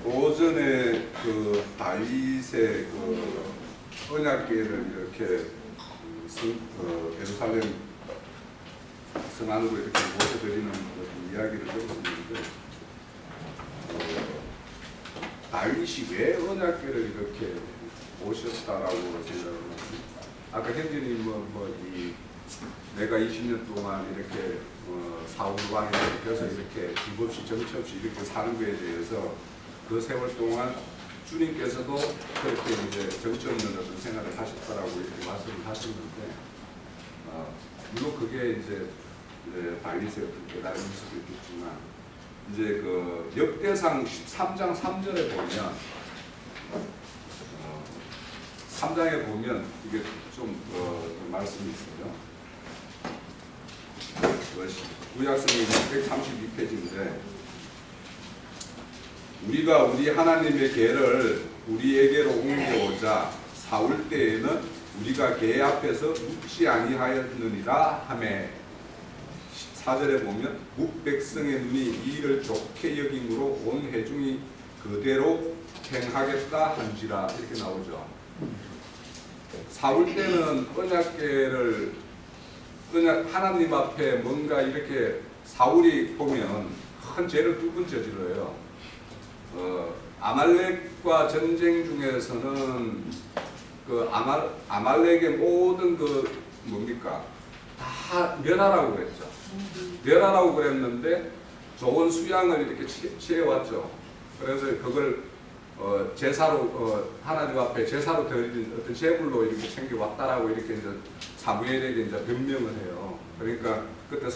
오전에 그 다윗의 그 언약궤를 이렇게 예루살렘 성 안으로 이렇게 모셔드리는 이야기를 들었었는데, 다윗이 왜 언약궤를 이렇게 모셨다라고 생각을 합니다. 아까 형제님 내가 20년 동안 이렇게 사울 왕에 껴서 이렇게 집 없이 정치 없이 이렇게 사는 거에 대해서 그 세월 동안 주님께서도 그렇게 이제 정치 없는 어떤 생활을 하셨다라고 이렇게 말씀을 하셨는데, 물론 그게 이제 다윗의 어떤 깨달음일 수도 있겠지만, 이제 그 역대상 13장 3절에 보면 3장에 보면 이게 좀 말씀이 있어요. 구약성경 632페이지인데, 우리가 우리 하나님의 궤를 우리에게로 옮겨오자 사울 때에는 우리가 궤 앞에서 묵지 아니하였느니라 하매, 4절에 보면 묵백성의 눈이 이 일을 좋게 여김으로 온 회중이 그대로 행하겠다 한지라, 이렇게 나오죠. 사울 때는 언약궤를 하나님 앞에 뭔가 이렇게 사울이 보면 큰 죄를 두 번 저질러요. 아말렉과 전쟁 중에서는 그 아말렉의 모든 그 뭡니까? 다 멸하라고 그랬죠. 멸하라고 그랬는데 좋은 수양을 이렇게 취해왔죠. 그래서 그걸 제사로 하나님 앞에 제사로 드리는 어떤 제물로 이렇게 챙겨왔다라고 이렇게 이제 사무엘에게 이제 변명을 해요. 그러니까 그때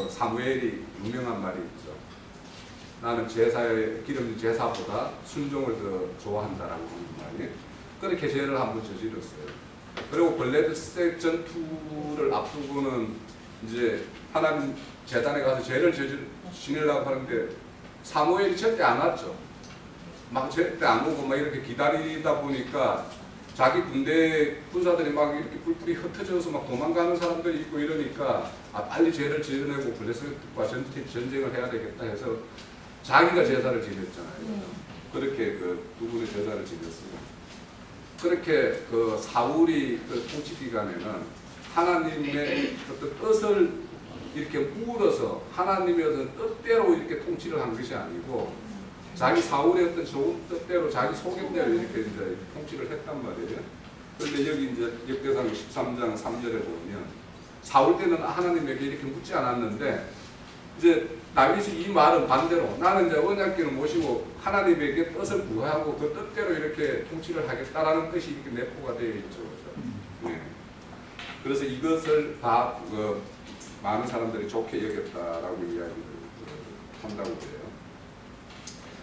사무엘이 유명한 말이 있죠. 나는 기름진 제사보다 순종을 더 좋아한다라고 하는 말이. 그렇게 죄를 한번 저질렀어요. 그리고 블레셋 전투를 앞두고는 이제 하나님 제단에 가서 죄를 지내려고 하는데 사무엘이 절대 안 왔죠. 막 절대 안 오고 막 이렇게 기다리다 보니까 자기 군사들이 막 이렇게 뿔뿔이 흩어져서 막 도망가는 사람들이 있고 이러니까 빨리 죄를 지어내고 블레셋과 전쟁을 해야 되겠다 해서 자기가 제사를 지냈잖아요. 그렇게 그 두 분의 제사를 지냈어요. 그렇게 그 사울이 그 통치 기간에는 하나님의 어떤 뜻을 이렇게 물어서 하나님의 어떤 뜻대로 이렇게 통치를 한 것이 아니고 자기 사울의 어떤 좋은 뜻대로 자기 소견대로 이렇게 이제 통치를 했단 말이에요. 그런데 여기 이제 역대상 13장 3절에 보면 사울 때는 하나님에게 이렇게 묻지 않았는데, 이제 다윗이 이 말은 반대로 나는 이제 언약궤를 모시고 하나님에게 뜻을 구하고 그 뜻대로 이렇게 통치를 하겠다라는 뜻이 이렇게 내포가 되어 있죠. 네. 그래서 이것을 다 많은 사람들이 좋게 여겼다라고 이야기를 한다고 해요.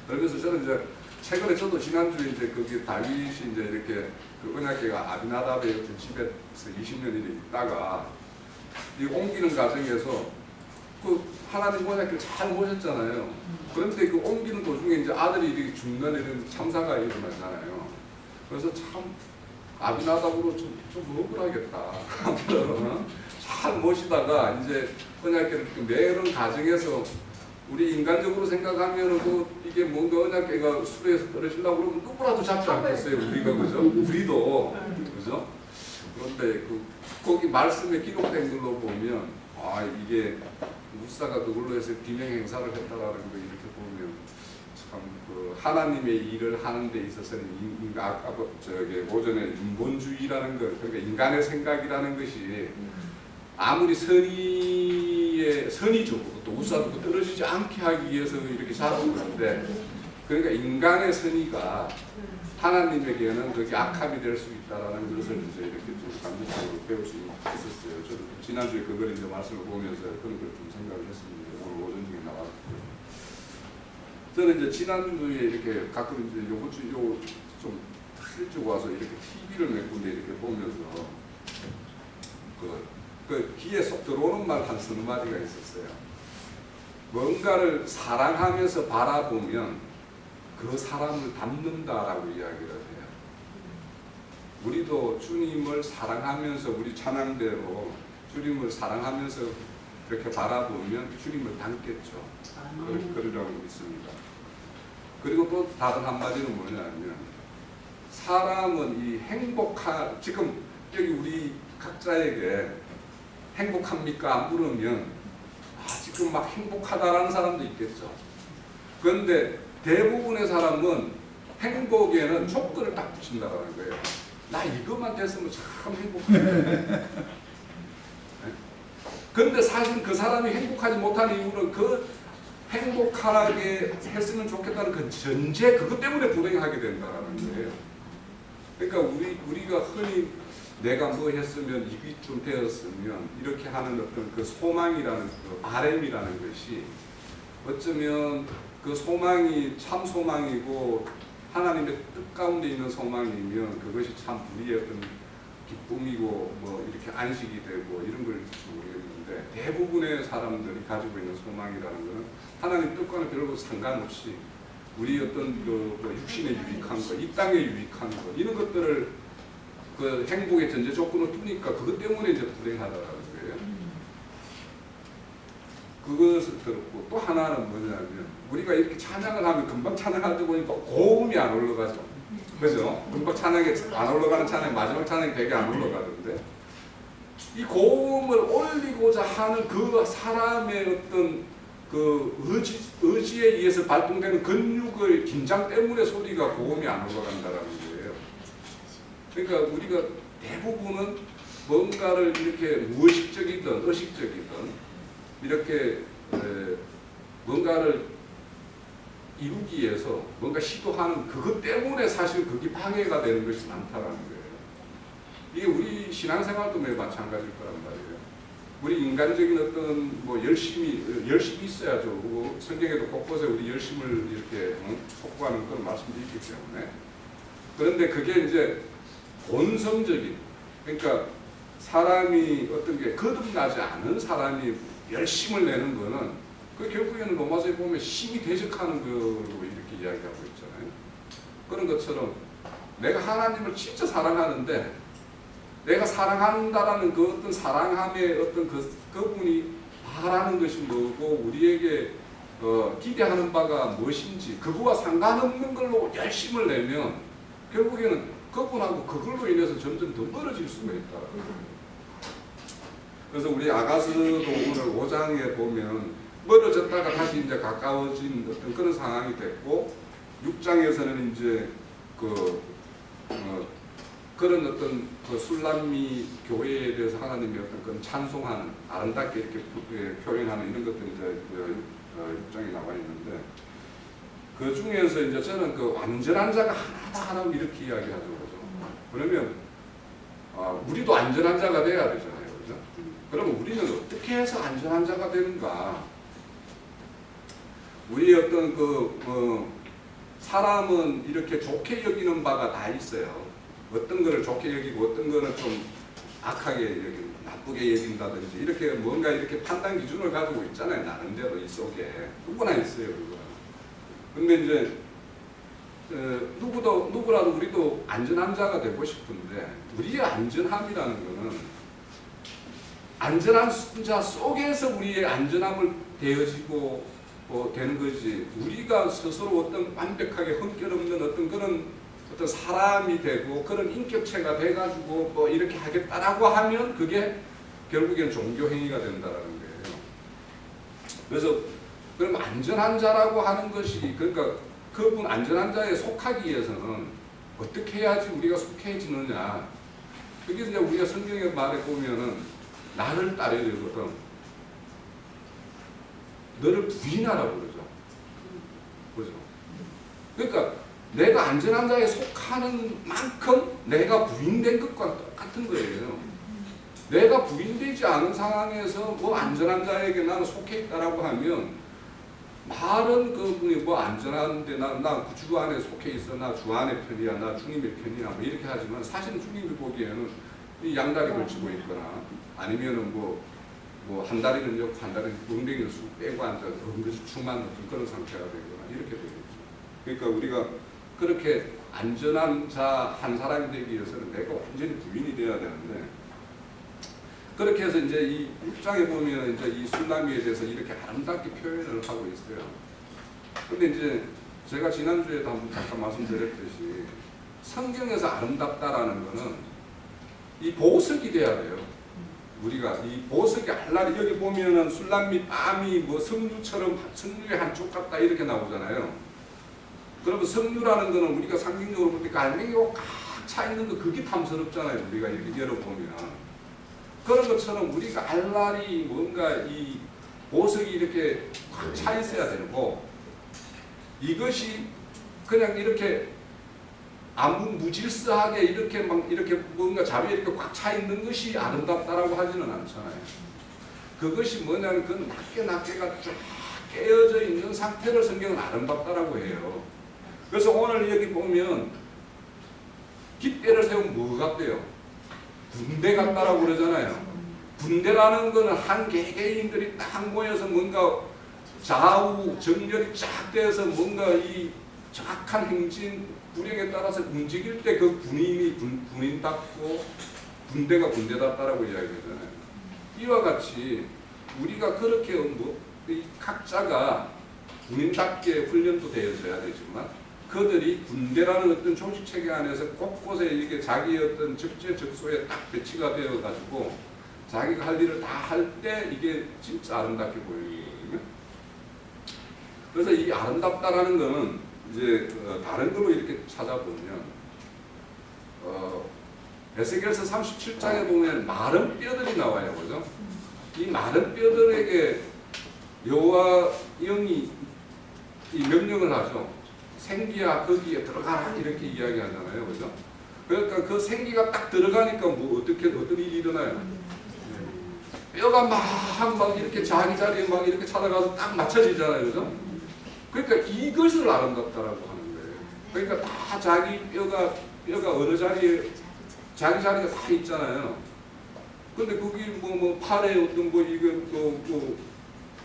그러면서 저는 이제 최근에 저도 지난주에 이제 거기 다윗이 이제 이렇게 그 언약궤가 아비나답의 어떤 집에서 20년 이렇게 있다가 이 옮기는 과정에서 그 하나님 언약궤를 잘 모셨잖아요. 그런데 그 옮기는 도중에 이제 아들이 이렇게 죽는 이런 참사가 일어나잖아요. 그래서 참 아비나답으로 좀 억울하겠다. 잘 모시다가 이제 언약궤를 매는 과정에서 우리 인간적으로 생각하면은 이게 뭔가 언약궤가 수레에서 떨어지려고 그러면 누구라도 잡지 않겠어요, 우리가. 그죠? 우리도. 그죠? 그런데 거기 말씀에 기록된 걸로 보면, 이게 무사가 그걸로 해서 비명 행사를 했다라는 거 이렇게 보면 참 하나님의 일을 하는 데 있어서는 아까 오전에 인본주의라는 것, 그러니까 인간의 생각이라는 것이 아무리 선의적으로 또 우사도 떨어지지 않게 하기 위해서 이렇게 자라고 그러는데, 그러니까 인간의 선의가 하나님에게는 그게 악함이 될 수 있다라는 것을 이제 이렇게 좀 감독적으로 배울 수 있었어요. 저는 지난주에 그걸 이제 말씀을 보면서 그런 걸 좀 생각을 했습니다. 오늘 오전 중에 나왔고요. 저는 이제 지난주에 이렇게 가끔 이제 요번 주 좀 일찍 와서 이렇게 TV를 몇 군데 이렇게 보면서 그 귀에 쏙 들어오는 말 한 서너 마디가 있었어요. 뭔가를 사랑하면서 바라보면 그 사람을 닮는다라고 이야기를 해요. 우리도 주님을 사랑하면서 우리 찬양대로 주님을 사랑하면서 그렇게 바라보면 주님을 닮겠죠. 그러라고 믿습니다. 그리고 또 다른 한마디는 뭐냐면 사람은 이 지금 여기 우리 각자에게 행복합니까? 안 물으면 지금 막 행복하다라는 사람도 있겠죠. 그런데 대부분의 사람은 행복에는 조건을 딱 붙인다는 거예요. 나 이것만 됐으면 참 행복해. 그런데 사실 그 사람이 행복하지 못하는 이유는 그 행복하게 했으면 좋겠다는 그 전제 그것 때문에 불행하게 된다는 거예요. 그러니까 우리가 흔히 내가 뭐 했으면 이쯤 되었으면 이렇게 하는 어떤 그 소망이라는 그 바람이라는 것이 어쩌면 그 소망이 참 소망이고 하나님의 뜻 가운데 있는 소망이면 그것이 참 우리의 어떤 기쁨이고 뭐 이렇게 안식이 되고 이런 걸 모르겠는데 대부분의 사람들이 가지고 있는 소망이라는 것은 하나님 뜻과는 별로 상관없이 우리 어떤 그 육신에 유익한 것, 이 땅에 유익한 것 이런 것들을 그 행복의 전제 조건을 두니까 그것 때문에 이제 불행하다라는 거예요. 그것을 들었고 또 하나는 뭐냐면 우리가 이렇게 찬양을 하면 금방 찬양하다 보니까 고음이 안 올라가죠. 그죠? 금방 찬양이 안 올라가는 찬양 마지막 찬양이 되게 안 올라가던데 이 고음을 올리고자 하는 그 사람의 어떤 그 의지에 의해서 발동되는 근육의 긴장 때문에 소리가 고음이 안 올라간다라는 거예요. 그러니까 우리가 대부분은 뭔가를 이렇게 무의식적이든 의식적이든 이렇게 뭔가를 이루기 위해서 뭔가 시도하는 그것 때문에 사실 그게 방해가 되는 것이 많다라는 거예요. 이게 우리 신앙생활도 매우 마찬가지일 거란 말이에요. 우리 인간적인 어떤 뭐 열심이 있어야죠. 그리고 성경에도 곳곳에 우리 열심을 이렇게 촉구하는 그런 말씀도 있기 때문에 그런데 그게 이제 본성적인 그러니까 사람이 어떤 게 거듭나지 않은 사람이 열심을 내는 거는 그 결국에는 로마서에 보면 힘이 대적하는 걸로 이렇게 이야기하고 있잖아요. 그런 것처럼 내가 하나님을 진짜 사랑하는데 내가 사랑한다라는 그 어떤 사랑함의 어떤 그분이 바라는 것이 뭐고 우리에게 기대하는 바가 무엇인지 그거와 상관없는 걸로 열심을 내면 결국에는 그분하고 그걸로 인해서 점점 더 멀어질 수가 있다. 그래서 우리 아가서도 오늘 5장에 보면 멀어졌다가 다시 이제 가까워진 어떤 그런 상황이 됐고 6장에서는 이제 그런 어떤 그 술람미 교회에 대해서 하나님의 어떤 그런 찬송하는 아름답게 이렇게 표현하는 이런 것들이 이제 6장에 나와 있는데 그 중에서 이제 저는 그 완전한 자가 하나다 이렇게 이야기하죠. 그러면 우리도 안전한 자가 돼야 되잖아요. 그죠? 그러면 우리는 어떻게 해서 안전한 자가 되는가? 우리 어떤 사람은 이렇게 좋게 여기는 바가 다 있어요. 어떤 거를 좋게 여기고 어떤 거는 좀 악하게 여기고 나쁘게 여긴다든지 이렇게 뭔가 이렇게 판단 기준을 가지고 있잖아요. 나름대로 이 속에 누구나 있어요. 그거. 근데 이제 누구라도 우리도 안전한 자가 되고 싶은데 우리의 안전함이라는 거는 안전한 자 속에서 우리의 안전함을 되어지고 되는 거지 우리가 스스로 어떤 완벽하게 흠결없는 어떤 그런 어떤 사람이 되고 그런 인격체가 돼가지고 뭐 이렇게 하겠다라고 하면 그게 결국엔 종교행위가 된다라는 거예요. 그래서 그럼 안전한 자라고 하는 것이 그러니까 그분 안전한 자에 속하기 위해서는 어떻게 해야지 우리가 속해지느냐. 그게 이제 우리가 성경의 말에 보면은 나를 따르야 되거든. 너를 부인하라고 그러죠. 그죠? 그러니까 내가 안전한 자에 속하는 만큼 내가 부인된 것과 똑같은 거예요. 내가 부인되지 않은 상황에서 뭐 안전한 자에게 나는 속해 있다라고 하면 말은 그분이 뭐 안전한데 나 주 안에 속해 있어, 나 주 안의 편이야, 나 주님의 편이야 뭐 이렇게 하지만 사실은 주님이 보기에는 이 양다리 걸치고 있거나 아니면은 뭐 한 다리는 옆, 한 다리는 엉덩이를 쑥 빼고 앉아서 은근히 충만 그런 상태가 되거나 이렇게 되겠죠. 그러니까 우리가 그렇게 안전한 자 한 사람이 되기 위해서는 내가 완전히 부인이 돼야 되는데 그렇게 해서 이제 이 1장에 보면 이제 이 술람미에 대해서 이렇게 아름답게 표현을 하고 있어요. 근데 이제 제가 지난주에도 한번 잠깐 말씀드렸듯이 성경에서 아름답다라는 거는 이 보석이 돼야 돼요. 우리가 이 보석이 알라리 여기 보면은 술람미 뺨이 뭐 석류처럼 석류의 한 쪽 같다 이렇게 나오잖아요. 그러면 석류라는 거는 우리가 상징적으로 볼 때 갈매기가 꽉 차 있는 거 그게 탐스럽잖아요. 우리가 이렇게 열어보면 그런 것처럼 우리가 알라리 뭔가 이 보석이 이렇게 꽉 차 있어야 되고 이것이 그냥 이렇게 아무 무질서하게 이렇게 막 이렇게 뭔가 자리에 이렇게 꽉 차 있는 것이 아름답다라고 하지는 않잖아요. 그것이 뭐냐면 그 낱개가 쫙 깨어져 있는 상태를 성경은 아름답다라고 해요. 그래서 오늘 여기 보면 깃대를 세우면 뭐 같대요? 군대 같다라고 그러잖아요. 군대라는 거는 한 개개인들이 딱 모여서 뭔가 좌우 정렬이 쫙 되어서 뭔가 이 정확한 행진 구령에 따라서 움직일 때 그 군인이 군인답고 군대가 군대답다라고 이야기하잖아요. 이와 같이 우리가 그렇게 각자가 군인답게 훈련도 되어져야 되지만 그들이 군대라는 어떤 조직 체계 안에서 곳곳에 이게 자기 어떤 적재적소에 딱 배치가 되어 가지고 자기가 할 일을 다 할 때 이게 진짜 아름답게 보이거든요. 그래서 이 아름답다라는 거는 이제 다른 걸로 이렇게 찾아보면 에스겔서 37장에 보면 마른 뼈들이 나와요, 그죠? 이 마른 뼈들에게 여호와 영이 이 명령을 하죠. 생기야 거기에 들어가라 이렇게 이야기하잖아요, 그죠? 그러니까 그 생기가 딱 들어가니까 뭐 어떤 일이 일어나요? 뼈가 막 이렇게 자기 자리에 막 이렇게 찾아가서 딱 맞춰지잖아요, 그죠? 그러니까 이것을 아름답다라고 하는 거예요. 그러니까 다 자기 뼈가 어느 자리에 자기 자리가 다 있잖아요. 근데 거기 뭐 팔에 어떤 이거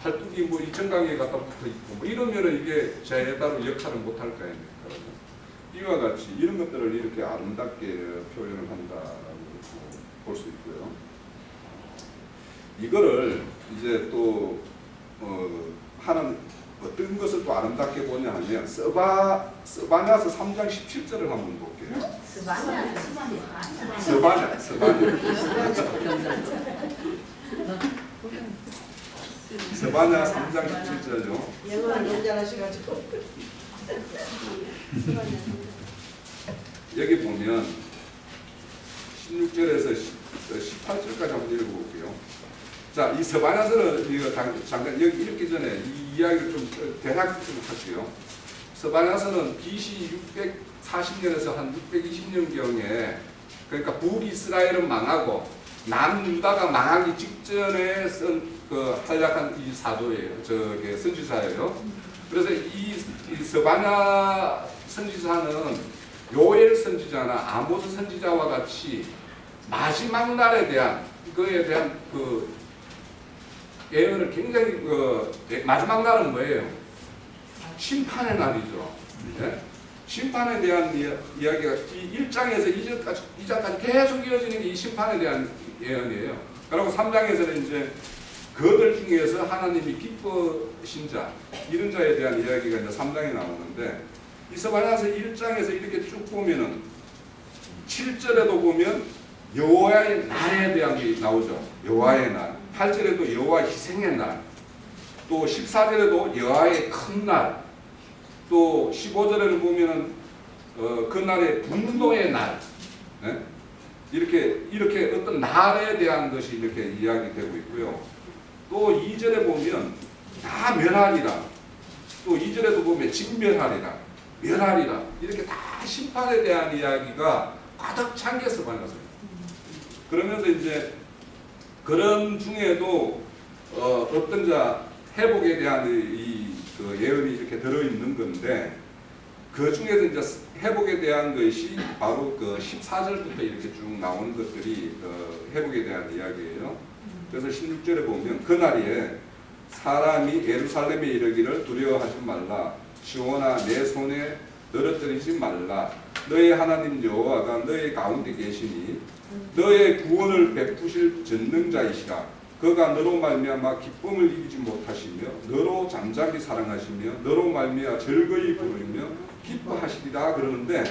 팔뚝이 이 정강이에 갖다 붙어 있고 이러면은 이게 제 따로 역할을 못 할 거 아닙니까? 이와 같이 이런 것들을 이렇게 아름답게 표현을 한다라고 볼 수 있고요. 이거를 이제 또 하는 어떤 것을 또 아름답게 보냐 하면 스바냐서 3장 17절을 한번 볼게요. 스바냐. 스바냐 3장 17절요. 영어를 너무 잘하셔가지고. 여기 보면 16절에서 18절까지 한번 읽어볼게요. 자, 이 스바냐서는 이거 잠깐 여기 읽기 전에 이 이야기를 좀 대략 좀 할게요. 스바냐서는 BC 640년에서 한 620년경에 그러니까 북이스라엘은 망하고 남유다가 망하기 직전에 쓴 그 활약한 이 사도예요. 저게 선지사예요. 그래서 이 스바냐 선지사는 요엘 선지자나 아모스 선지자와 같이 마지막 날에 대한 그에 대한 그 예언을 굉장히 마지막 날은 뭐예요? 심판의 날이죠. 네? 심판에 대한 이야기가 이 1장에서 2장까지 계속 이어지는 게 이 심판에 대한 예언이에요. 그리고 3장에서는 이제 그들 중에서 하나님이 기뻐신 자, 이런 자에 대한 이야기가 이제 3장에 나오는데 이 스바냐서 1장에서 이렇게 쭉 보면은 7절에도 보면 여호와의 날에 대한 게 나오죠. 여호와의 날. 8절에도 여호와 희생의 날. 또 14절에도 여호와의 큰 날. 또 15절에는 보면은 그 날의 분노의 날. 네? 이렇게 어떤 날에 대한 것이 이렇게 이야기되고 있고요. 또 2절에 보면 다 멸하리라. 또 2절에도 보면 진멸하리라. 멸하리라. 이렇게 다 심판에 대한 이야기가 가득 찬 게 스바냐서예요. 그러면서 이제 그런 중에도 어떤 자 회복에 대한 그 예언이 이렇게 들어있는 건데 그 중에서 이제 회복에 대한 것이 바로 그 14절부터 이렇게 쭉 나오는 것들이 회복에 대한 이야기예요. 그래서 16절에 보면 그날에 사람이 예루살렘에 이르기를 두려워하지 말라. 시온아 내 손에 늘어뜨리지 말라. 너의 하나님 여호와가 너의 가운데 계시니 너의 구원을 베푸실 전능자이시라. 그가 너로 말미암아 기쁨을 이기지 못하시며 너로 잠잠히 사랑하시며 너로 말미암아 즐거이 부르며 기뻐하시리라. 그러는데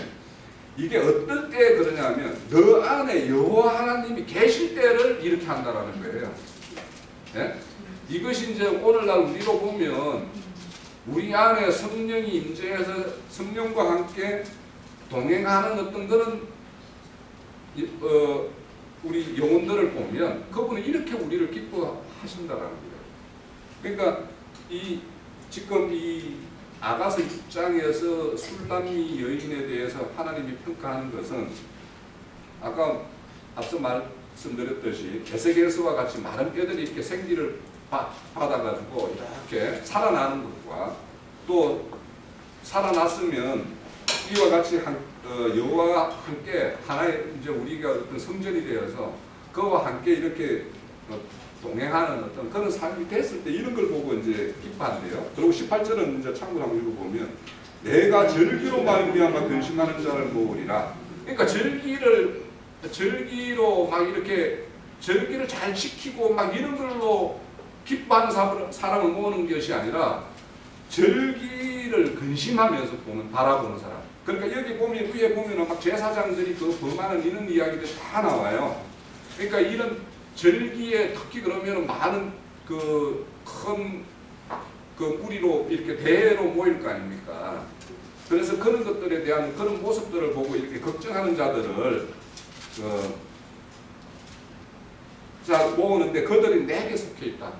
이게 어떨 때 그러냐면 너 안에 여호와 하나님이 계실 때를 이렇게 한다라는 거예요. 예? 이것이 이제 오늘날 우리로 보면 우리 안에 성령이 임재해서 성령과 함께 동행하는 어떤 그런 우리 영혼들을 보면 그분은 이렇게 우리를 기뻐하신다라는 거예요. 그러니까 지금 이 아가서 6장에서 술람미 여인에 대해서 하나님이 평가하는 것은 아까 앞서 말씀드렸듯이 에스겔서와 같이 많은 뼈들이 이렇게 생기를 받아가지고 이렇게 살아나는 것과 또 살아났으면 이와 같이 여호와와 함께 하나의 이제 우리가 어떤 성전이 되어서 그와 함께 이렇게 동행하는 어떤 그런 삶이 됐을 때 이런 걸 보고 이제 기뻐한대요. 그리고 18절은 이제 참고로 한번 읽어보면 내가 절기로 말미암아 근심하는 자를 모으리라. 그러니까 절기로 막 이렇게 절기를 잘 지키고 막 이런 걸로 기뻐하는 사람을 모으는 것이 아니라 절기를 근심하면서 바라보는 사람. 그러니까 여기 보면 위에 보면은 막 제사장들이 그 범하는 이런 이야기들 다 나와요. 그러니까 이런 절기에 특히 그러면 많은 큰 무리로 이렇게 대회로 모일 거 아닙니까? 그래서 그런 것들에 대한 그런 모습들을 보고 이렇게 걱정하는 자들을 모으는데 그들이 내게 속해 있다.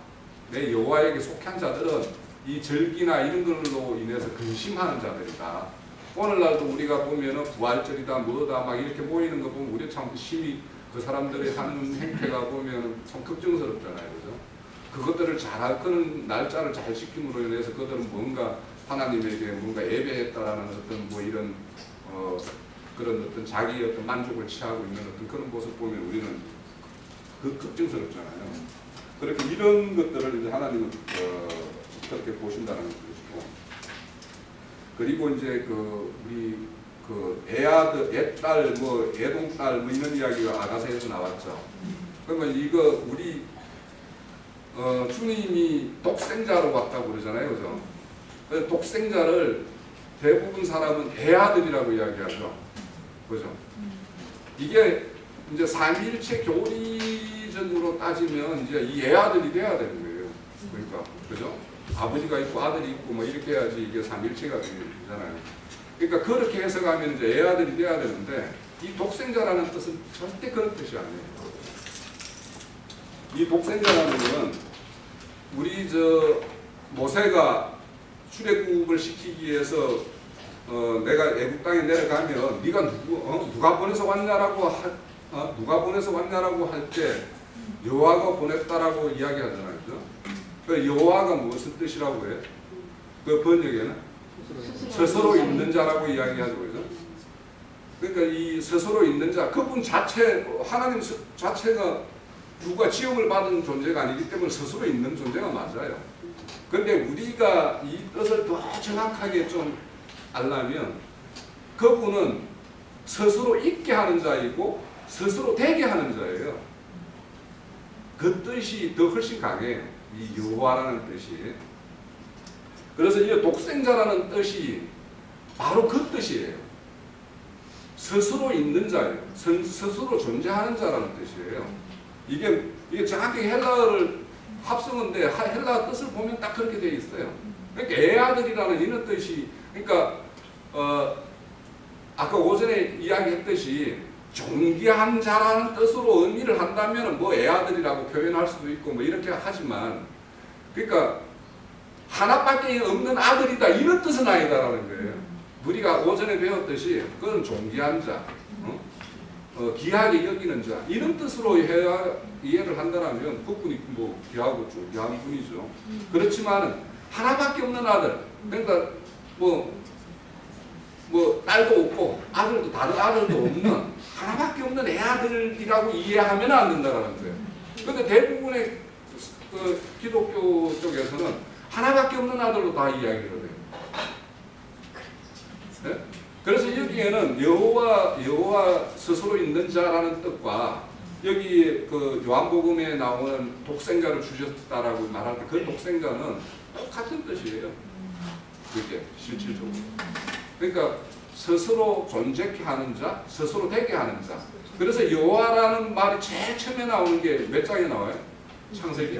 내 여호와에게 속한 자들은 이 절기나 이런 걸로 인해서 근심하는 자들이다. 오늘날도 우리가 보면은 부활절이다 뭐다 막 이렇게 모이는 거 보면 우리 참 심히 그 사람들이 하는 행태가 보면 참 걱정스럽잖아요. 그죠? 그것들을 그런 날짜를 잘 지킴으로 인해서 그들은 뭔가 하나님에게 뭔가 예배했다라는 어떤 뭐 이런 그런 어떤 자기의 어떤 만족을 취하고 있는 어떤 그런 모습 보면 우리는 걱정스럽잖아요. 그렇게 이런 것들을 이제 하나님은 그렇게 보신다는 것이고, 그리고 이제 우리 애아들, 애딸, 뭐 애동딸, 뭐 이런 이야기가 아가서에서 나왔죠. 그러면 이거 우리 주님이 독생자로 왔다고 그러잖아요, 그죠? 그래서 독생자를 대부분 사람은 애아들이라고 이야기하죠, 그죠? 이게 이제 삼위일체 교리적으로 따지면 이제 이 애아들이 돼야 되는 거예요. 그러니까 그죠? 아버지가 있고 아들이 있고 뭐 이렇게 해야지 이게 삼위일체가 되잖아요. 그러니까 그렇게 해석하면 이제 애아들이 돼야 되는데 이 독생자라는 뜻은 절대 그런 뜻이 아니에요. 이 독생자라는 것은 우리 모세가 출애굽을 시키기 위해서 내가 애국 땅에 내려가면 네가 누가 보내서 왔냐라고 할 때 여호와가 보냈다라고 이야기하잖아요. 그죠? 그 여호와가 무슨 뜻이라고 해요? 그 번역에는 스스로 있는 자라고 이야기하죠. 그죠? 그러니까 이 스스로 있는 자, 그분 자체, 하나님 자체가 누가 지음을 받은 존재가 아니기 때문에 스스로 있는 존재가 맞아요. 그런데 우리가 이 뜻을 더 정확하게 좀 알려면 그분은 스스로 있게 하는 자이고 스스로 되게 하는 자예요. 그 뜻이 더 훨씬 강해요. 이 여호와라는 뜻이. 그래서 이 독생자라는 뜻이 바로 그 뜻이에요. 스스로 있는 자예요. 스스로 존재하는 자라는 뜻이에요. 이게 정확히 헬라어를 합성인데 헬라어 뜻을 보면 딱 그렇게 되어 있어요. 그러니까 애아들이라는 이런 뜻이, 그러니까 아까 오전에 이야기했듯이 존귀한 자라는 뜻으로 의미를 한다면 뭐 애아들이라고 표현할 수도 있고 뭐 이렇게 하지만, 그러니까 하나밖에 없는 아들이다 이런 뜻은 아니다라는 거예요. 우리가 오전에 배웠듯이 그건 존귀한 자, 귀하게 여기는 자 이런 뜻으로 이해를 한다면 그분이 뭐 귀하고 존귀한 분이죠. 그렇지만 하나밖에 없는 아들, 그러니까 뭐 딸도 없고 아들도 다른 아들도 없는 하나밖에 없는 애아들이라고 이해하면 안 된다는 거예요. 그런데 대부분의 기독교 쪽에서는 하나밖에 없는 아들로 다 이야기를 해요. 네? 그래서 여기에는 여호와 스스로 있는 자라는 뜻과 여기 그 요한복음에 나오는 독생자를 주셨다라고 말할 때 그 독생자는 똑같은 뜻이에요. 그게 실질적으로. 그러니까 스스로 존재케 하는 자, 스스로 되게 하는 자. 그래서 여호와라는 말이 제일 처음에 나오는 게 몇 장에 나와요? 창세기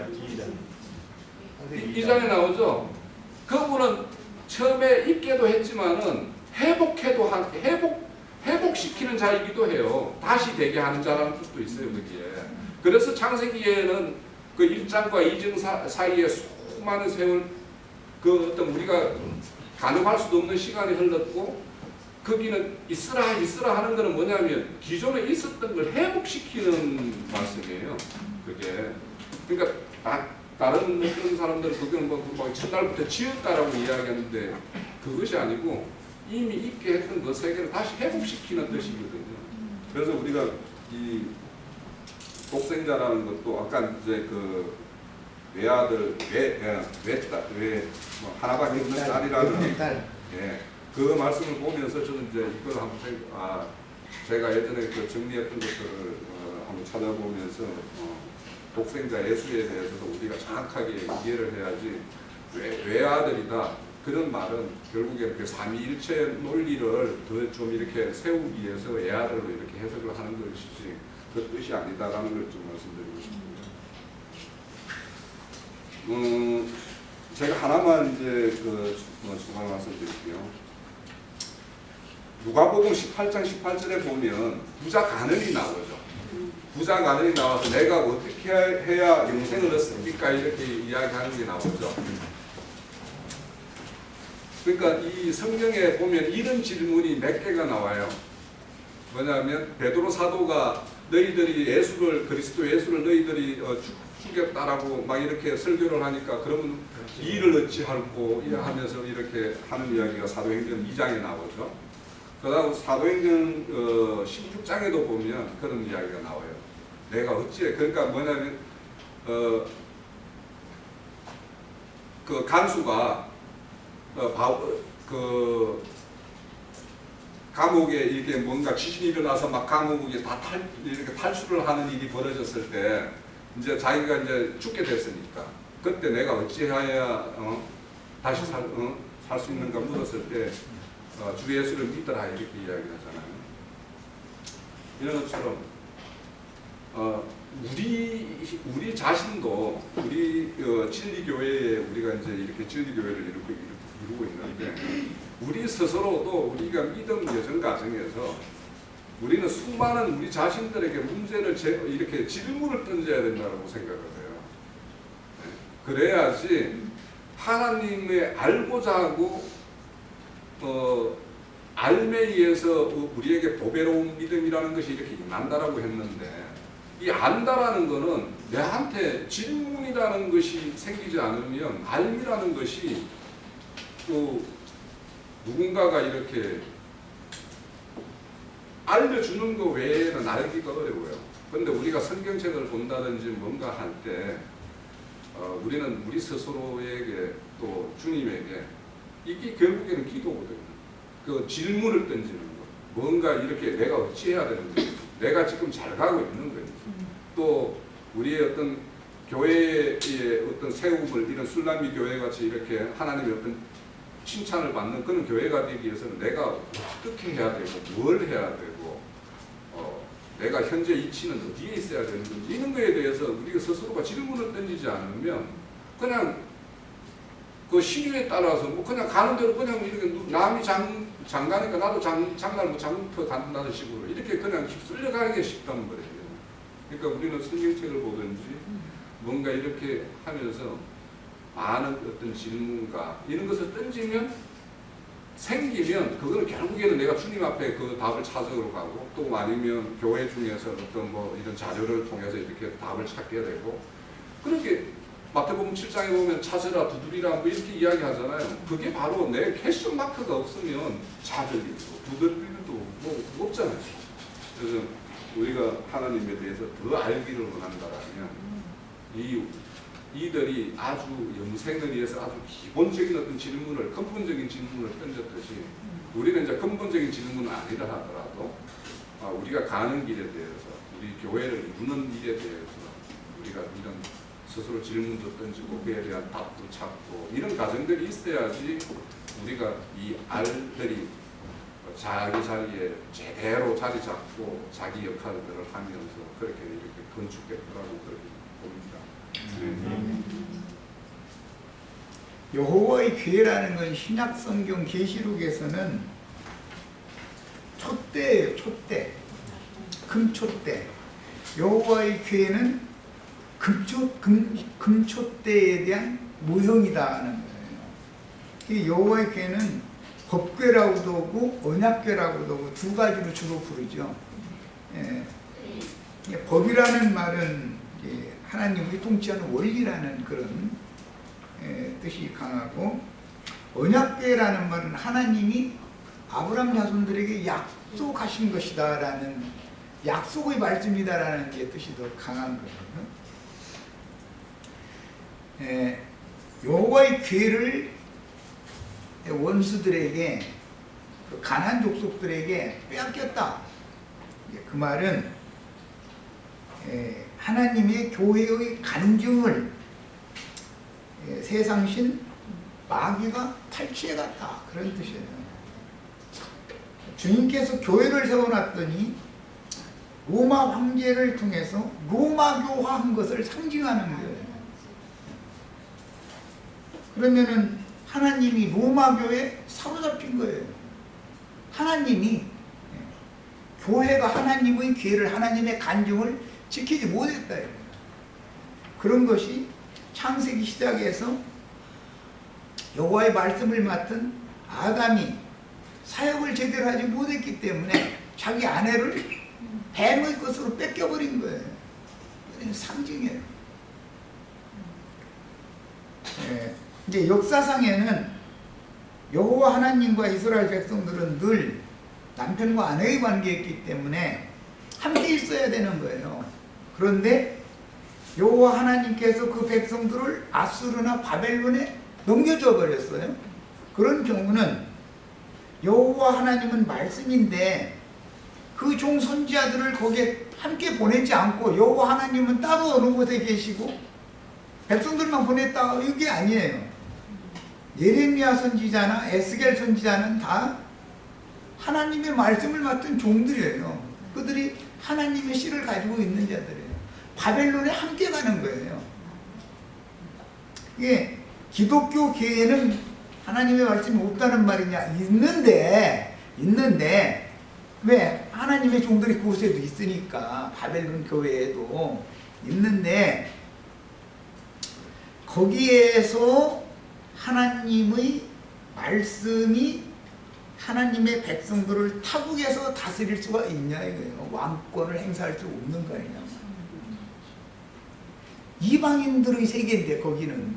2장에 나오죠. 그분은 처음에 있게도 했지만은 회복시키는 자이기도 해요. 다시 되게 하는 자라는 뜻도 있어요, 거기에. 그래서 창세기에는 그 1장과 2장 사이에 수많은 세월 그 어떤 우리가 가늠할 수도 없는 시간이 흘렀고 거기는 있으라 하는 것은 뭐냐면 기존에 있었던 걸 회복시키는 말씀이에요. 그게. 그러니까 다른 어떤 사람들은 그거는 뭐 첫날부터 지었다라고 이야기하는데 그것이 아니고 이미 있게 했던 그 세계를 다시 회복시키는 뜻이거든요. 그래서 우리가 이 독생자라는 것도 아까 이제 그 외아들 뭐 하나밖에 없는 딸이라는 예, 그 말씀을 보면서 저는 이제 이걸 한번 제가 예전에 그 정리했던 것들을 한번 찾아보면서 독생자 예수에 대해서도 우리가 정확하게 이해를 해야지 외아들이다 그런 말은 결국에 그 삼위일체 논리를 더 좀 이렇게 세우기 위해서 외아들로 이렇게 해석을 하는 것이지 그 뜻이 아니다라는 걸 좀 말씀드리고 싶습니다. 제가 하나만 이제 추가 말씀드릴게요. 누가복음 18장 18절에 보면 부자 간언이 나오죠. 부자 간언이 나와서 내가 어떻게 해야 영생을 얻습니까? 이렇게 이야기하는 게 나오죠. 그러니까 이 성경에 보면 이런 질문이 몇 개가 나와요. 뭐냐면 베드로 사도가 너희들이 그리스도 예수를 너희들이 죽였다라고 막 이렇게 설교를 하니까 그러면 이를 어찌할꼬 하면서 이렇게 하는 이야기가 사도행전 2장에 나오죠. 그 다음 사도행전 16장에도 보면 그런 이야기가 나와요. 내가 어찌해. 그러니까 뭐냐면 그 간수가 감옥에 이렇게 뭔가 지진이 일어나서 막 감옥에 다 이렇게 탈출을 하는 일이 벌어졌을 때 이제 자기가 이제 죽게 됐으니까 그때 내가 어찌해야 다시 살 수 있는가 물었을 때 주 예수를 믿어라 이렇게 이야기하잖아요. 이런 것처럼 우리 자신도 우리 진리교회에 우리가 이제 이렇게 진리교회를 이루고 있는데 우리 스스로도 우리가 믿음 여정 과정에서 우리는 수많은 우리 자신들에게 문제를 이렇게 질문을 던져야 된다고 생각을 해요. 그래야지 하나님의 알고자 하고 알매 의해서 우리에게 보배로운 믿음이라는 것이 이렇게 임한다라고 했는데 이 안다라는 것은 내한테 질문이라는 것이 생기지 않으면 알미라는 것이 또 누군가가 이렇게 알려주는 것 외에는 알기가 어려워요. 그런데 우리가 성경책을 본다든지 뭔가 할 때 우리는 우리 스스로에게 또 주님에게 이게 결국에는 기도거든요. 그 질문을 던지는 것. 뭔가 이렇게 내가 어찌해야 되는지, 내가 지금 잘 가고 있는 건지, 또 우리의 어떤 교회의 어떤 세움을 이런 술람이 교회 같이 이렇게 하나님의 어떤 칭찬을 받는 그런 교회가 되기 위해서는 내가 어떻게 해야 되고 뭘 해야 되고 내가 현재 위치는 어디에 있어야 되는 건지 이런 거에 대해서 우리가 스스로가 질문을 던지지 않으면 그냥 그 시류에 따라서 뭐 그냥 가는 대로 그냥 이렇게 남이 장가니까 나도 장날 장터 간다는 식으로 이렇게 그냥 휩쓸려 가는 게 쉽단 말이에요. 그러니까 우리는 성경책을 보든지 뭔가 이렇게 하면서 많은 어떤 질문과 이런 것을 던지면 생기면 그거는 결국에는 내가 주님 앞에 그 답을 찾으러 가고 또 아니면 교회 중에서 어떤 뭐 이런 자료를 통해서 이렇게 답을 찾게 되고 그렇게 마태복음 7장에 보면 찾으라 두드리라 뭐 이렇게 이야기하잖아요. 그게 바로 내 퀘스천 마크가 없으면 찾을 일도 두드릴 일도 뭐 없잖아요. 그래서 우리가 하나님에 대해서 더 알기를 원한다라면 이들이 아주 영생을 위해서 아주 기본적인 어떤 질문을 근본적인 질문을 던졌듯이 우리는 이제 근본적인 질문은 아니라 하더라도 우리가 가는 길에 대해서 우리 교회를 이루는 일에 대해서 우리가 이런 스스로 질문도 던지고 그에 대한 답도 찾고 이런 과정들이 있어야지 우리가 이 알들이 자기 자리에 제대로 자리 잡고 자기 역할들을 하면서 그렇게 이렇게 건축될 거라고 그렇게 봅니다. 여호와의 교회라는 건 신약 성경 계시록에서는 촛대예요. 촛대, 금촛대. 여호와의 교회는 금촛대에 대한 모형이다는 거예요. 여호와의 교회는 법궤라고도 하고 언약궤라고도 하고 두 가지로 주로 부르죠. 법이라는 말은 하나님이 통치하는 원리라는 그런 뜻이 강하고, 언약궤라는 말은 하나님이 아브라함 자손들에게 약속하신 것이다 라는 약속의 말씀이다라는 게 뜻이 더 강한 거예요. 여호와의 궤를 원수들에게, 그 가나안 족속들에게 빼앗겼다. 그 말은 하나님의 교회의 간증을 세상신 마귀가 탈취해갔다, 그런 뜻이에요. 주님께서 교회를 세워놨더니 로마 황제를 통해서 로마교화한 것을 상징하는 거예요. 그러면은 하나님이 로마교에 사로잡힌 거예요. 하나님이, 교회가 하나님의 기회를, 하나님의 간증을 지키지 못했다. 그런 것이 창세기 시작에서 여호와의 말씀을 맡은 아담이 사역을 제대로 하지 못했기 때문에 자기 아내를 뱀의 것으로 뺏겨버린 거예요. 상징이에요. 이제 역사상에는 여호와 하나님과 이스라엘 백성들은 늘 남편과 아내의 관계였기 때문에 함께 있어야 되는 거예요. 그런데 여호와 하나님께서 그 백성들을 아수르나 바벨론에 넘겨줘 버렸어요. 그런 경우는 여호와 하나님은 말씀인데 그 종 선지자들을 거기에 함께 보내지 않고 여호와 하나님은 따로 어느 곳에 계시고 백성들만 보냈다, 이게 아니에요. 예레미야 선지자나 에스겔 선지자는 다 하나님의 말씀을 맡은 종들이에요. 그들이 하나님의 씨를 가지고 있는 자들이에요. 바벨론에 함께 가는 거예요. 이게 기독교 교회에는 하나님의 말씀이 없다는 말이냐? 있는데 왜? 하나님의 종들이 그곳에도 있으니까, 바벨론 교회에도 있는데, 거기에서 하나님의 말씀이 하나님의 백성들을 타국에서 다스릴 수가 있냐 이거예요. 왕권을 행사할 수 없는 거 아니냐. 이방인들의 세계인데 거기는,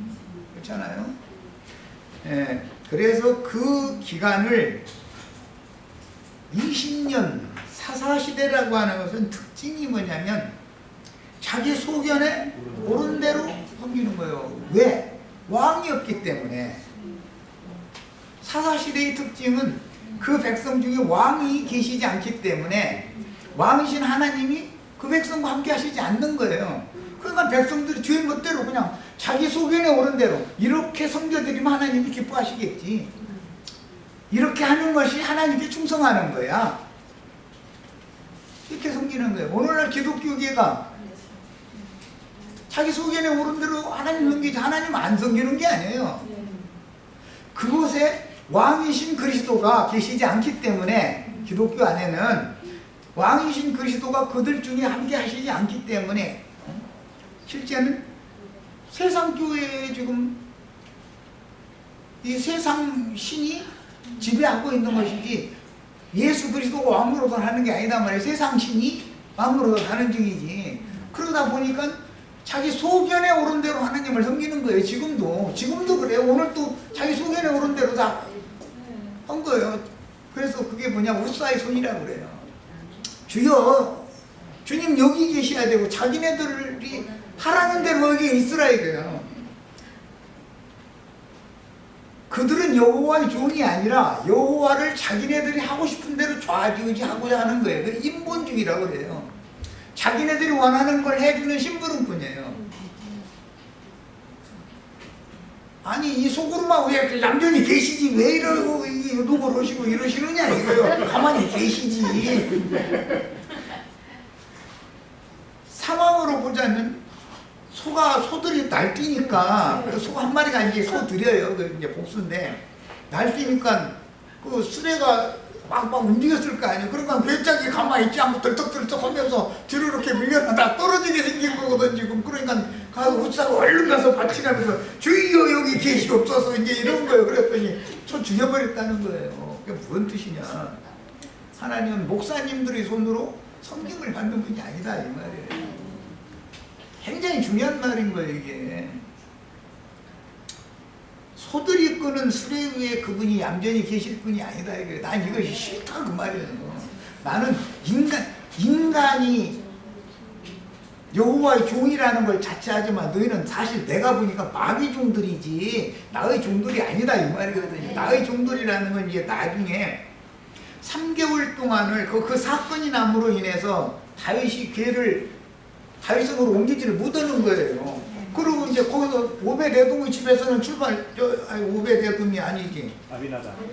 그렇잖아요. 그래서 그 기간을 20년 사사시대라고 하는 것은 특징이 뭐냐면 자기 소견에 옳은 대로 섬기는 거예요. 왜? 왕이 없기 때문에. 사사시대의 특징은 그 백성 중에 왕이 계시지 않기 때문에 왕이신 하나님이 그 백성과 함께 하시지 않는 거예요. 그러니까 백성들이 주의 멋대로 그냥 자기 소견에 옳은 대로 이렇게 섬겨드리면 하나님이 기뻐하시겠지. 이렇게 하는 것이 하나님께 충성하는 거야. 이렇게 섬기는 거예요. 오늘날 기독교계가 자기 소견에 옳은 대로 하나님 섬기지, 하나님 안 섬기는 게 아니에요. 그곳에 왕이신 그리스도가 계시지 않기 때문에, 기독교 안에는 왕이신 그리스도가 그들 중에 함께 하시지 않기 때문에 실제는 세상 교회에 지금 이 세상 신이 지배하고 있는 것이지 예수 그리스도가 왕으로서 하는 게 아니다 말이에요. 세상 신이 왕으로서 하는 중이지. 그러다 보니까 자기 소견에 옳은 대로 하나님을 섬기는 거예요. 지금도 그래요. 오늘 또 자기 소견에 옳은 대로 다 한 거예요. 그래서 그게 뭐냐, 우사의 손이라고 그래요. 주여, 주님 여기 계셔야 되고 자기네들이 하라는 대로 여기 있으라 이거예요. 그들은 여호와의 종이 아니라 여호와를 자기네들이 하고 싶은 대로 좌지우지하고자 하는 거예요. 그 인본주의라고 그래요. 자기네들이 원하는 걸 해주는 심부름꾼이에요. 아니 이 속으로만 왜 얌전히 계시지 왜 이러고 누구 그러시고 이러시느냐 이거요. 가만히 계시지. 상황으로 보자면 소들이 날뛰니까 그 소 한 마리가 이제 소들이에요. 그 이제 복수인데 날뛰니까 그 수레가 막 움직였을 거 아니에요. 그러니까 배짱이 가만히 있지 않고 덜떡덜떡 하면서 뒤로 이렇게 밀려나다 떨어지게 생긴 거거든 지금. 그러니까 가서 웃자고 얼른 가서 받치라면서 주여 여기 계시옵소서 이제 이런 거예요. 그랬더니 소 죽여버렸다는 거예요. 그게 무슨 뜻이냐. 하나님은 목사님들의 손으로 섬김을 받는 분이 아니다 이 말이에요. 굉장히 중요한 말인 거예요 이게. 소들이 끄는 수레 위에 그분이 얌전히 계실 분이 아니다 이거예요. 난 이것이 싫다 그 말이에요. 나는 인간이 여호와의 종이라는 걸 자체하지만 너희는 사실 내가 보니까 마귀 종들이지 나의 종들이 아니다 이 말이거든요. 나의 종들이라는 건 이제 나중에 3개월 동안을 그 사건이 남으로 인해서 다윗이 괴를 다윗성으로 옮기지를 못하는 거예요. 그리고 이제 거기서 오벳에돔의 집에서는 오벳에돔이 아니지.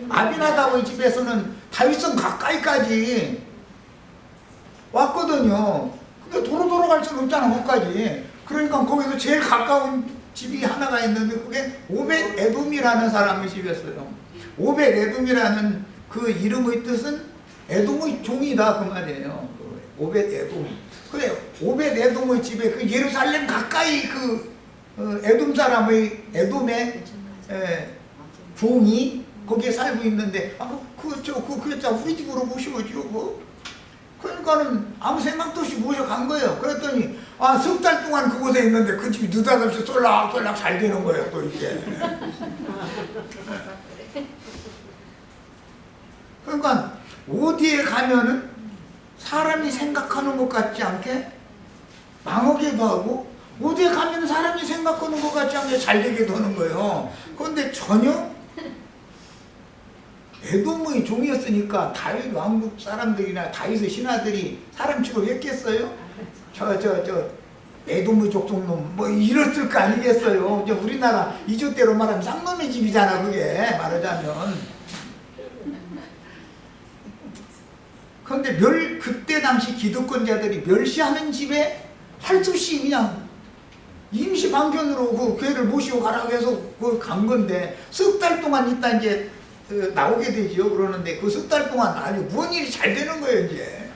아비나답의 집에서는 다윗성 가까이까지 왔거든요. 그게 도로 돌아갈 수는 없잖아, 거기까지. 그러니까 거기서 제일 가까운 집이 하나가 있는데 그게 오벳에돔이라는 사람의 집이었어요. 오벳에돔이라는 그 이름의 뜻은 에돔의 종이다 그 말이에요. 오벳에돔. 그래 오벳에돔의 집에 그 예루살렘 가까이 그 에돔 사람의 에돔의 종이 거기에 살고 있는데 그랬자 우리 집으로 모셔오죠. 그러니까는 아무 생각도 없이 모셔간 거예요. 그랬더니 석 달 동안 그곳에 있는데 그 집이 느닷없이 쏠락쏠락 잘 되는 거예요 또 이게. 그러니까 어디에 가면은 사람이 생각하는 것 같지 않게 망하기도 하고 어디에 가면 사람이 생각하는 것 같지 않게 잘 되기도 하는 거예요. 그런데 전혀 에돔의 종이었으니까 다윗 왕국 사람들이나 다윗의 신하들이 사람 취급했겠어요? 에돔의 족속놈 뭐 이랬을 거 아니겠어요? 우리나라 이조대로 말하면 쌍놈의 집이잖아 그게 말하자면. 그런데 그때 당시 기득권자들이 멸시하는 집에 할 수 없이 그냥 임시 방편으로 그 괴를 모시고 가라고 해서 간 건데 석 달 동안 있다 이제 나오게 되지요. 그러는데 그 석 달 동안 아주 무슨 일이 잘 되는 거예요 이제.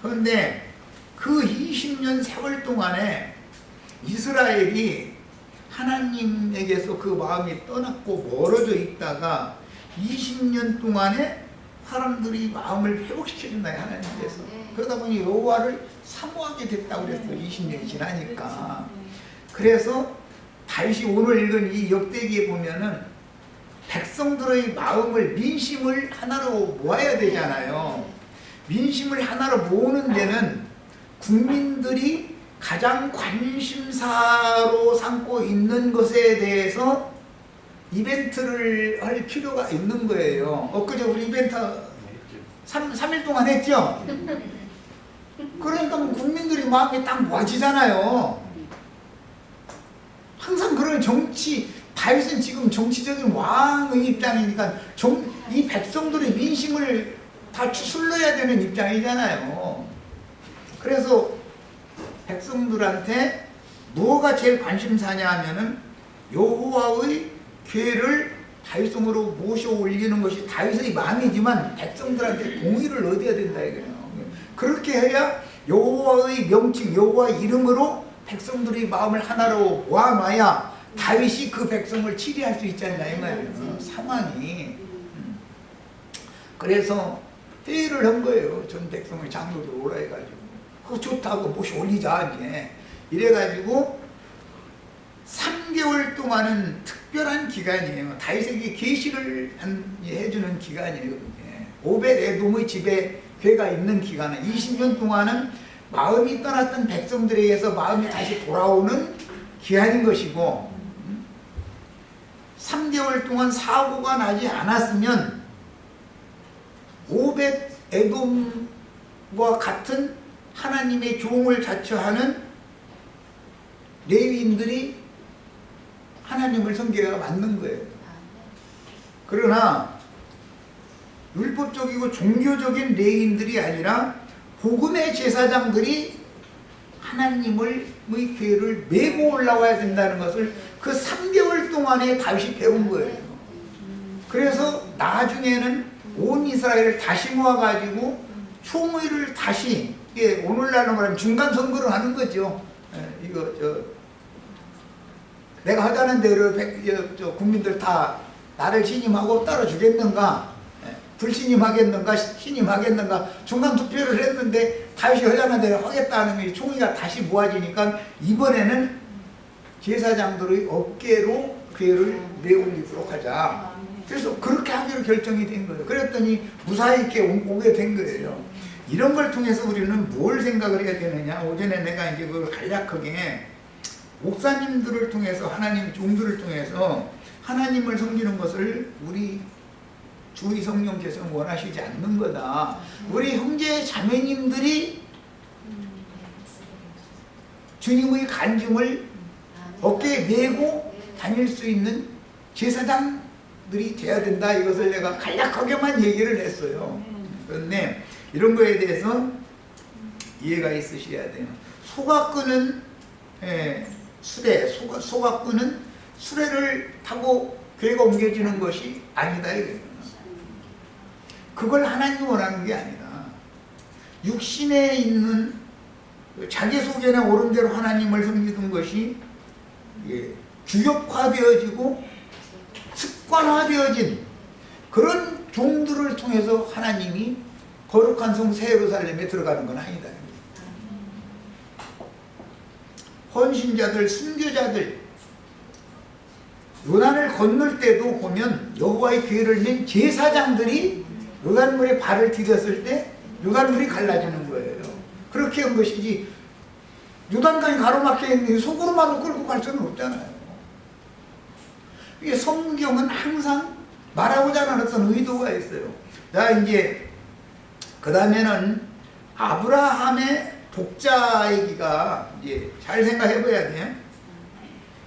그런데 그 20년 세월 동안에 이스라엘이 하나님에게서 그 마음이 떠났고 멀어져 있다가 20년 동안에 사람들이 마음을 회복시켜준다 하나님께서. 그러다 보니 여호와를 사모하게 됐다고 그랬어요. 20년이 지나니까. 그래서 다윗이 오늘 읽은 이 역대기에 보면은 백성들의 마음을 민심을 하나로 모아야 되잖아요. 민심을 하나로 모으는 데는 국민들이 가장 관심사로 삼고 있는 것에 대해서 이벤트를 할 필요가 있는 거예요. 엊그제 우리 이벤트 3일 동안 했죠? 그러니까 국민들이 마음이 딱 모아지잖아요. 항상 그런 다윗은 지금 정치적인 왕의 입장이니까 이 백성들의 민심을 다 추슬러야 되는 입장이잖아요. 그래서 백성들한테 뭐가 제일 관심사냐 하면은 여호와의 괴를 다윗성으로 모셔 올리는 것이 다윗의 마음이지만 백성들한테 동의를 얻어야 된다 이거예요. 그렇게 해야 여호와의 명칭, 여호와의 이름으로 백성들의 마음을 하나로 모아놔야 다윗이 그 백성을 치리할 수 있잖아요 이 말이에요. 상황이. 그래서 회의를 한 거예요. 전 백성을 장로들 오라 해가지고 그거 좋다고 모셔 올리자 이제 이래가지고 3개월 동안은 특별한 기간이에요. 다윗에게 계시를 해주는 기간이에요. 오벳에돔의 집에 괴가 있는 기간은 20년 동안은 마음이 떠났던 백성들에게서 마음이 다시 돌아오는 기한인 것이고 3개월 동안 사고가 나지 않았으면 오벳 에돔과 같은 하나님의 종을 자처하는 레위인들이 하나님을 섬기려가 맞는 거예요. 그러나 율법적이고 종교적인 레위인들이 아니라 복음의 제사장들이 하나님의 교회를 메고 올라와야 된다는 것을 그 3개월 동안에 다윗이 배운 거예요. 그래서 나중에는 온 이스라엘을 다시 모아가지고 총회를 다시, 이게 오늘날로 말하면 중간 선거를 하는 거죠. 내가 하자는 대로 국민들 다 나를 신임하고 따라주겠는가, 불신임하겠는가, 신임하겠는가 중간 투표를 했는데 다윗이 하자는 대로 하겠다는 총회가 다시 모아지니까 이번에는 제사장들의 어깨로 교회를 메올리도록 하자. 그래서 그렇게 하기로 결정이 된 거예요. 그랬더니 무사히 이렇게 오게 된 거예요. 이런 걸 통해서 우리는 뭘 생각을 해야 되느냐. 오전에 내가 이제 그걸 간략하게 목사님들을 통해서, 하나님의 종들을 통해서 하나님을 섬기는 것을 우리 주의 성령께서는 원하시지 않는 거다. 우리 형제 자매님들이 주님의 간증을 어깨에 메고 다닐 수 있는 제사장들이 돼야 된다. 이것을 내가 간략하게만 얘기를 했어요. 그런데 이런 거에 대해서 이해가 있으셔야 돼요. 소가 끄는 수레, 소가 끄는 수레를 타고 교회가 옮겨지는 것이 아니다. 이거예요. 그걸 하나님이 원하는 게 아니다. 육신에 있는 자기 속에나 옳은 대로 하나님을 섬기는 것이 주격화되어지고 습관화되어진 그런 종들을 통해서 하나님이 거룩한 성 새 예루살렘에 들어가는 건 아니다. 헌신자들, 순교자들, 요단을 건널 때도 보면 여호와의 교회를 낸 제사장들이 요단물에 발을 디뎠을 때 요단물이 갈라지는 거예요. 그렇게 한 것이지 요단강이 가로막혀 있는 속으로만 끌고 갈 수는 없잖아요. 이게 성경은 항상 말하고자 하는 어떤 의도가 있어요. 자, 이제 그 다음에는 아브라함의 독자 얘기가 이제 잘 생각해 봐야 돼요.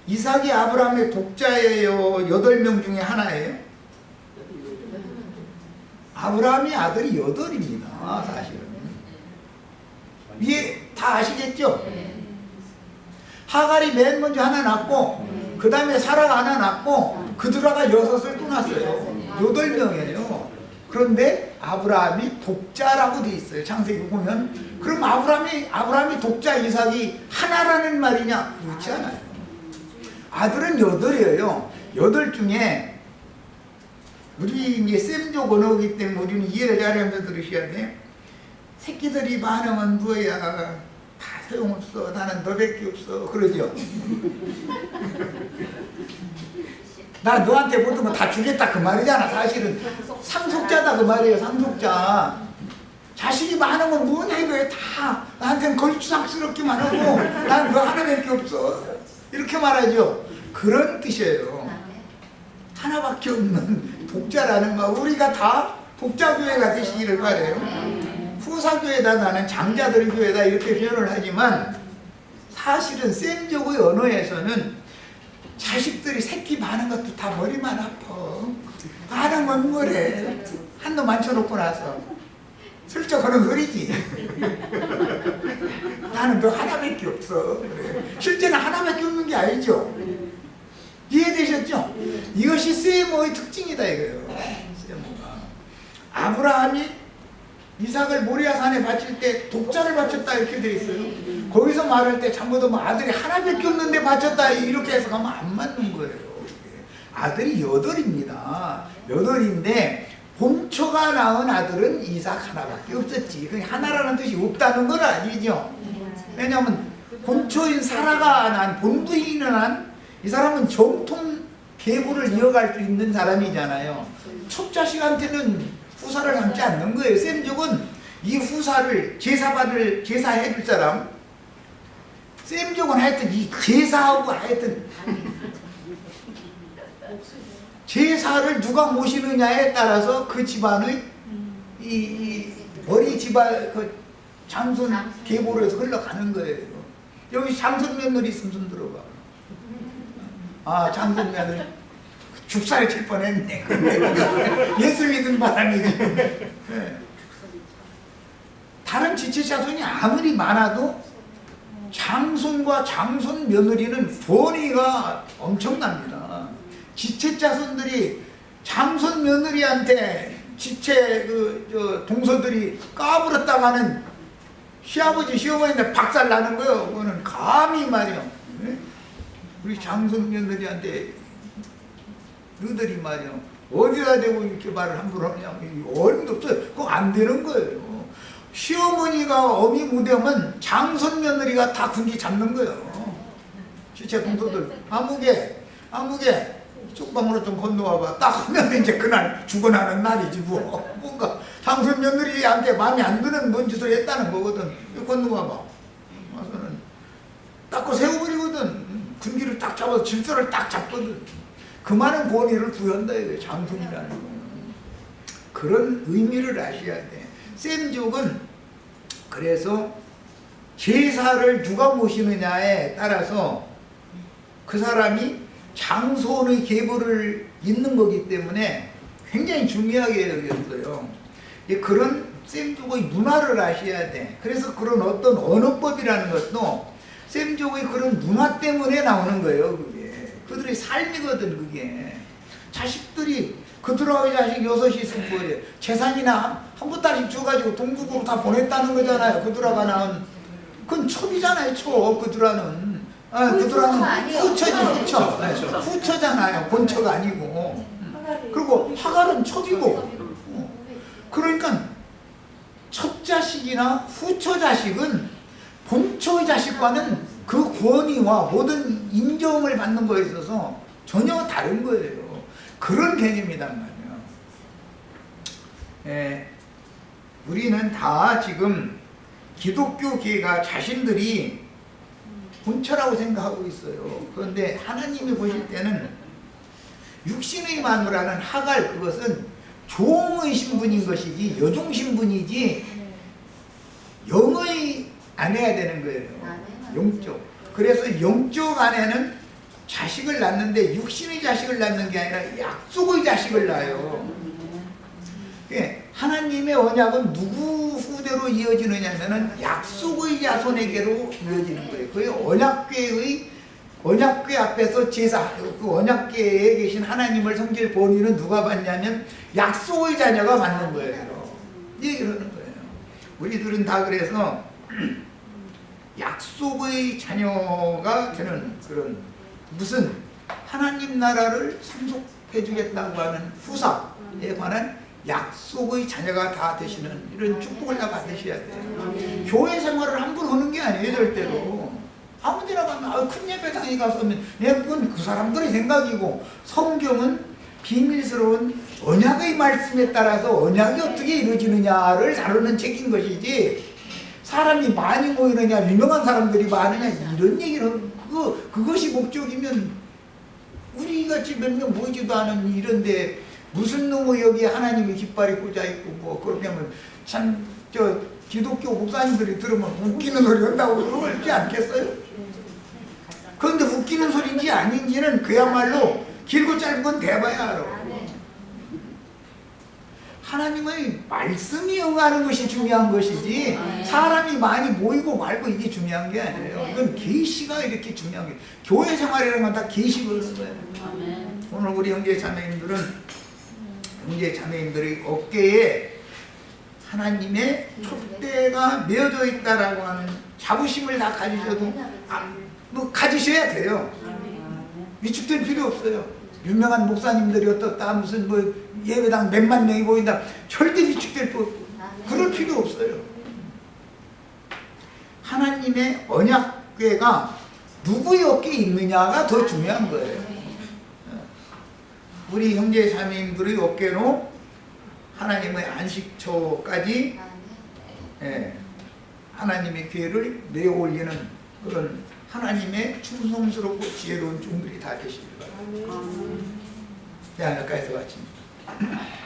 이삭이 아브라함의 독자예요? 8명 중에 하나예요? 아브라함이 아들이 8입니다. 사실은. 이게 다 아시겠죠? 하갈이 맨 먼저 하나 낳고 그 다음에 사라가 하나 낳고 그들아가 6을 또 낳았어요. 8명이에요. 그런데 아브라함이 독자라고 돼 있어요. 창세기 보면. 그럼 아브라함이 독자 이삭이 하나라는 말이냐? 그렇지 않아요. 아들은 8이에요. 8 중에 우리 이제 셈족 언어이기 때문에 우리는 이해를 잘하면서 들으셔야 돼. 새끼들이 반응은 뭐야? 다 소용없어. 나는 너밖에 없어. 그러죠. 나 너한테 모든 거 다 주겠다 그 말이잖아. 사실은 상속자다 그 말이에요. 상속자. 자식이 많으면 뭐냐 이거에 다 나한테는 걸추상스럽기만 하고 난 너 하나밖에 없어. 이렇게 말하죠. 그런 뜻이에요. 하나밖에 없는 독자라는 거. 우리가 다 독자교회가 되시기를 바래요. 후사교회다, 나는 장자들의 교회다 이렇게 표현을 하지만 사실은 셈족의 언어에서는 자식들이 새끼 많은 것도 다 머리만 아파. 반응은 뭐래. 한도 만져놓고 나서 슬쩍 하는 소리지. 나는 너 하나밖에 없어. 그래. 실제는 하나밖에 없는 게 아니죠. 이해되셨죠? 이것이 세모의 특징이다 이거예요. 세모가. 아브라함이 이삭을 모리아산에 바칠 때 독자를 바쳤다 이렇게 돼 있어요. 거기서 말할 때 잘못 하면 아들이 하나밖에 없는데 바쳤다 이렇게 해서 가면 안 맞는 거예요. 아들이 8입니다. 8인데 본초가 낳은 아들은 이삭 하나밖에 없었지. 그 하나라는 뜻이 없다는 건 아니죠. 왜냐하면 본초인 사라가 난, 본부인이 난 이 사람은 정통 계보를 이어갈 수 있는 사람이잖아요. 첫 자식한테는 후사를 남지 않는 거예요. 셈족은 이 후사를 제사해 줄 사람, 셈족은 하여튼 이 제사하고 하여튼 제사를 누가 모시느냐에 따라서 그 집안의 이 머리 집안 그 장손 계보로 해서 흘러가는 거예요. 여기 장손 며느리 있으면 손 들어봐. 아, 장손 며느리 죽살이 칠 뻔했네. 예수 믿은 바람이지. 네. 다른 지체 자손이 아무리 많아도 장손과 장손 며느리는 권위가 엄청납니다. 지체 자손들이 장손 며느리한테 지체 동서들이 까불었다가는 시아버지 시어머니한테 박살 나는 거예요. 그거는 감히 말이요. 우리 장손 며느리한테 너희들이 말이요. 어디다 대고 이렇게 말을 함부로 하냐. 어림도 없어요. 그거 안 되는 거예요. 시어머니가 어미 무대면 장손 며느리가 다 군기 잡는 거예요. 지체 동서들 아무개 쪽방으로 좀 건너와봐. 딱 하면 이제 그날 죽어나는 날이지 뭐. 뭔가 장손 며느리한테 마음에 안 드는 뭔 짓을 했다는 거거든. 건너와봐. 와서는 닦고 세워버리거든. 군기를 딱 잡아서 질서를 딱 잡거든. 그 많은 권위를 부여한다 이거예요. 장손이라는 거는. 그런 의미를 아셔야 돼. 셈족은 그래서 제사를 누가 모시느냐에 따라서 그 사람이 장손의 계보를 잇는 거기 때문에 굉장히 중요하게 여겼어요. 그런 셈족의 문화를 아셔야 돼. 그래서 그런 어떤 언어법이라는 것도 셈족의 그런 문화 때문에 나오는 거예요. 그게 그들의 삶이거든. 그게 자식들이 그들하고 자식 6이 있으면 뭐예요? 재산이나 한 보따리 줘가지고 동국으로 다 보냈다는 거잖아요. 그들하고 낳은 그건 첩이잖아요. 첩. 그들하는 그들하는 후처지. 후처잖아요. 본처가 아니고. 그리고 하갈은 첩이고. 그러니까 첩자식이나 후처자식은 본처의 자식과는 그 권위와 모든 인정을 받는 거에 있어서 전혀 다른 거예요. 그런 개념이란 말이에요. 우리는 다 지금 기독교계가 자신들이 본처라고 생각하고 있어요. 그런데 하나님이 보실 때는 육신의 마누라는 하갈, 그것은 종의 신분인 것이지 여종 신분이지 영의 아내야 되는 거예요. 영적. 그래서 영적 아내는 자식을 낳는데 육신의 자식을 낳는 게 아니라 약속의 자식을 낳아요. 하나님의 언약은 누구 후대로 이어지느냐면은 약속의 자손에게로 이어지는 거예요. 그 언약궤 앞에서 제사, 그 언약궤에 계신 하나님을 성질 본인은 누가 받냐면 약속의 자녀가 받는 거예요. 이 얘기를 하는 거예요. 우리들은 다 그래서 약속의 자녀가 되는 그런 무슨 하나님 나라를 상속해 주겠다고 하는 후사에 관한 약속의 자녀가 다 되시는 이런 축복을 다 받으셔야 돼요. 교회 생활을 함부로 하는 게 아니에요. 절대로. 아무 데나 가면 큰 예배당에 가서 그건 그 사람들의 생각이고, 성경은 비밀스러운 언약의 말씀에 따라서 언약이 어떻게 이루어지느냐를 다루는 책인 것이지, 사람이 많이 모이느냐 유명한 사람들이 많으냐 이런 얘기를 그것이 목적이면 우리같이 몇 명 모이지도 않은 이런데 무슨 놈의 여기에 하나님의 깃발이 꽂아있고 뭐 그렇게 하면 참 기독교 목사님들이 들으면 웃기는 소리 한다고 그러지 않겠어요? 그런데 웃기는 소리인지 아닌지는 그야말로 길고 짧은 건 대봐야 알아. 하나님의 말씀이 응하는 것이 중요한 것이지 사람이 많이 모이고 말고 이게 중요한 게 아니에요. 이건 계시가 이렇게 중요한 게, 교회 생활이라는 건 다 계시 그러는 거예요. 오늘 우리 형제 자매님들의 어깨에 하나님의 촛대가 메어져 있다라고 하는 자부심을 다 가지셔도 가지셔야 돼요. 위축될 필요 없어요. 유명한 목사님들이 어떻다 무슨 뭐 예배당 몇만 명이 모인다 절대 위축될 필요 없고 그럴 필요 없어요. 하나님의 언약궤가 누구의 어깨에 있느냐가 더 중요한 거예요. 우리 형제 자매님들의 어깨로 하나님의 안식처까지 하나님의 궤를 메어 올리는 그런 하나님의 충성스럽고 지혜로운 종들이 다 되시길 바랍니다. 대안학과에서 마칩니다.